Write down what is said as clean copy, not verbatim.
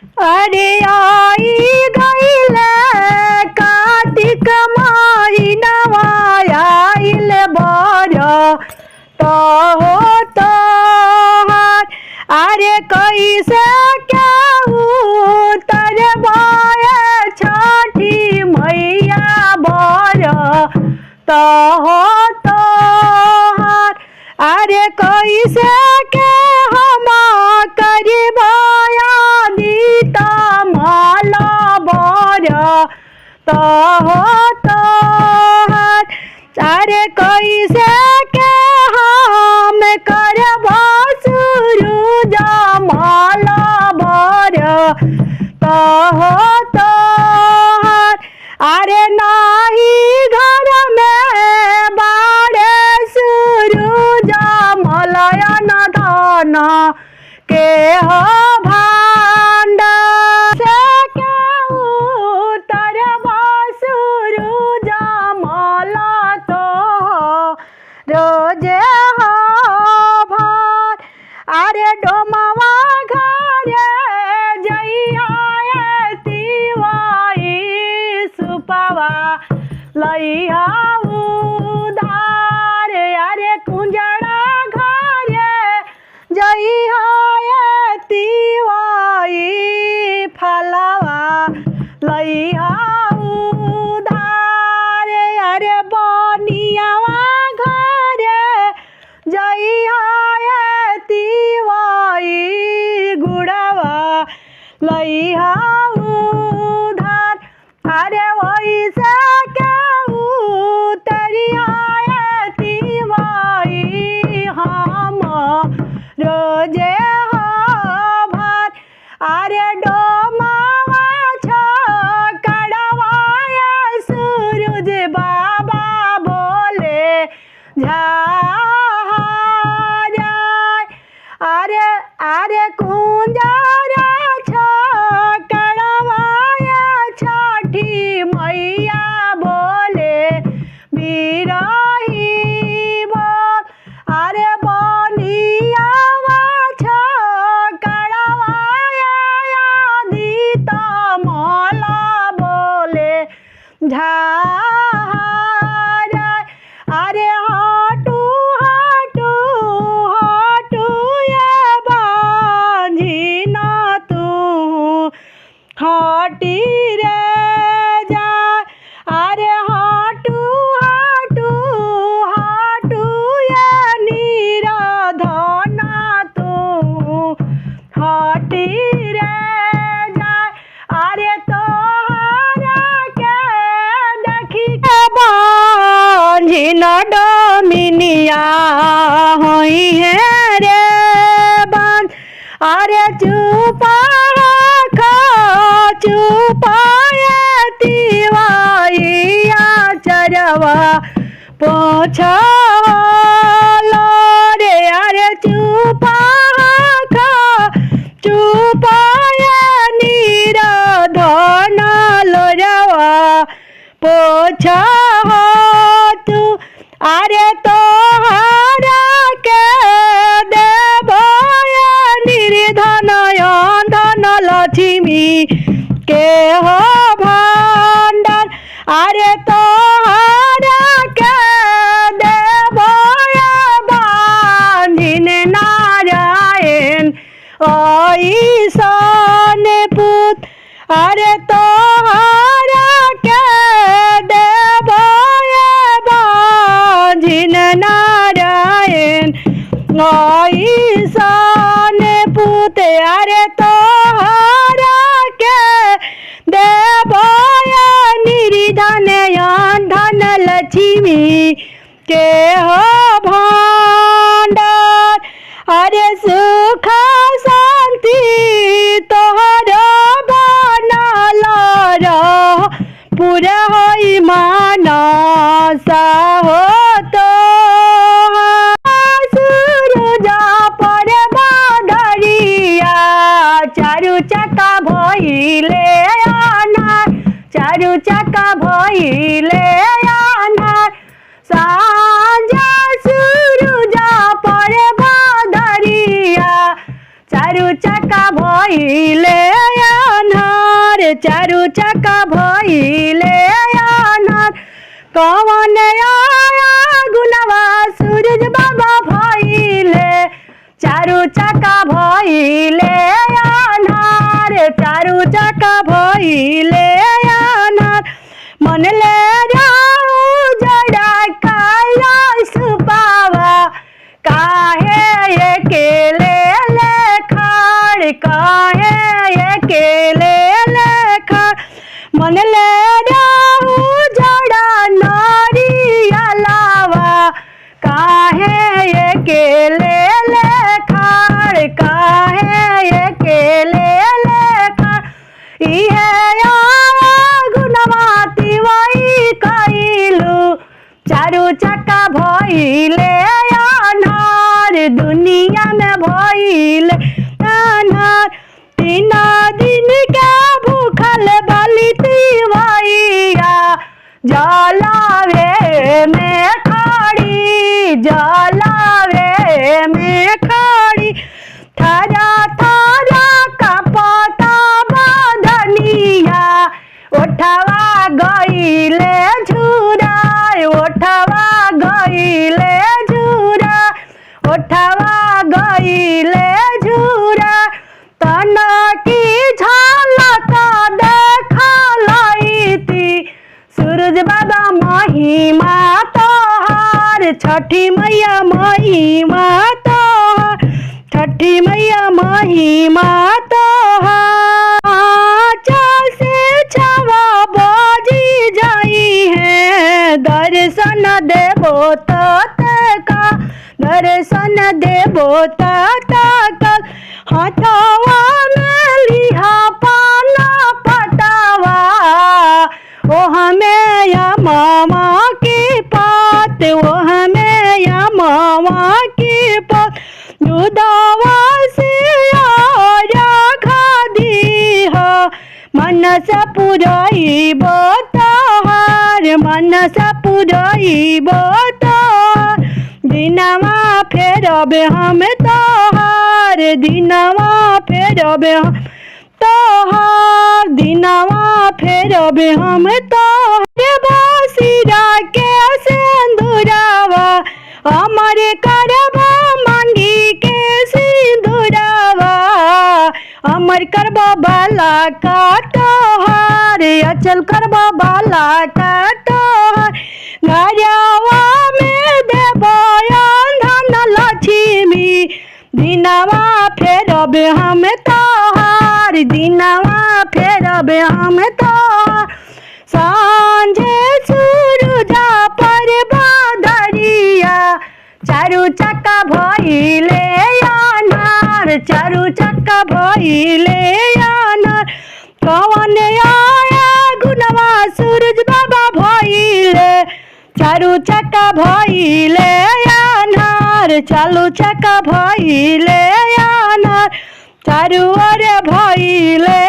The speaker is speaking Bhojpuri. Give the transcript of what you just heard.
अरे आई गईले कार्तिक महीनवा आइल बर तो तोहार। अरे कैसे केहू तरबाए छठी मैया बर तो तोहार। अरे कैसे के हम करबाया दीता माला बर तो तोहार। अरे कैसे के हम करबा सूरज माला बर तो तोहार। अरे नाही घर में बाड़े सूरज मलयन धन के हो भांड से के तरबा सूरज माला तो रोजे हो भार। अरे डोमवा घरे जइया तिवाई सुपवा लइहा उधार। अरे कुंजड़ा घरे जइहा तिवाई फलवा लइहा उधार। अरे बनियावा घरे जइहा तिवाई गुड़वा लइहा उधार। अरे वैसे केहू तरिया तिवाई हम रोजे हो भार। अरे डोमावा छकड़वाए सूरज बाबा बोले झाराय। अरे अरे कुंजरा छकड़वाए छठी मैया बोले बिरही बोल। अरे बनियावा छकड़वाए आदिता माला बोले झाराय। अरे हाटू हाटू हाटू ये बांझी ना तू हाटी रे जा। अरे हाटू हाटू हाटू ये निराधना तू हाटी रे जा। अरे तोहरा के देखी के बांझी न डोमिनिया होई है रे बांझ। अरे चुपा चुपाए तिवाई आचरवा पोछा रे। अरे चुपा चुपाए निराधन लोरवा पोछा तू। अरे तोहरा के देवया निर्धन धन लक्ष्मी के हो भांडार। अरे तोहरा के देवया बांधिन नारायण ऐसन पुत। अरे तोहरा के देवया बांधिन नारायण ऐसन पुत। अरे तोहरा के देवया निर्धन धन लक्ष्मी के हो भांडार। अरे सुख शांति तोहरा बनल रह पूरा होई मानसा हो तो सूरज पर बादरिया चारू चक्का भइले अनार। चारू चक्का भइले अनार सांझ सूरज पर बादरिया चारू चक्का भइले कौन आया गुनवा सूरज बाबा भइले चारू चक्का भइले अन्हार चारू चक्का भइले अन्हार मनले जाऊ जड़ा काला सुपावा काहे अकेले लेखाड़ काहे अकेले लेखाड़ मनले जाऊ जड़ा नारियलावा काहे अकेले लेखाड़ काहे अकेले लेखाड़ इहे गुणवाती वही कइलू चारू चक्का भइले अन्हार दुनिया में भइले अन्हार 3 दिन के भूखल बाली तिवैया जलावे में खड़ी जलावे में खड़ी थारा थारा कपता बदनिया उठवा गइले झूरा उठवा गइले झूरा उठवा गइले झूरा तन की झलक देखलैती सूरज बाबा महिमा तोहार छठी मैया महिमा तोहार छठी मैया महिमा तोहार से छवा बजी जाई है दर्शन देबो का दर्शन देबो का हाथवा में लिहा पाना पटावा ओ हमें या मामा की पात ओ हमें या मामा की पात दूधवा से रखा दी हो मनस पुरइबो तोहार मनस पुरइबो तोहार दिनवा फेरबे हम तोहार दिनवा फेरबे हम तोहार दिनवा फेरबे हम तोहार बसिरा के सिंदूरावा अमर करबा मांगी के सिंदूरावा अमर करबा बाला का तोहार अचल करबा बाला का तोहार घरवा में देबो धन लक्ष्मी दिनवा फेरबे हम तोहार दिनवा फेरबे हम तोहार सांझे सूरजा पर बादरिया चारू चक्का भइले अन्हार चारू चक्का भइले अन्हार कौन आया गुनवा सूरज बाबा भइले चारू चक्का भइले अन्हार चालू चक्का भइले अन्हार चारू ओर भइले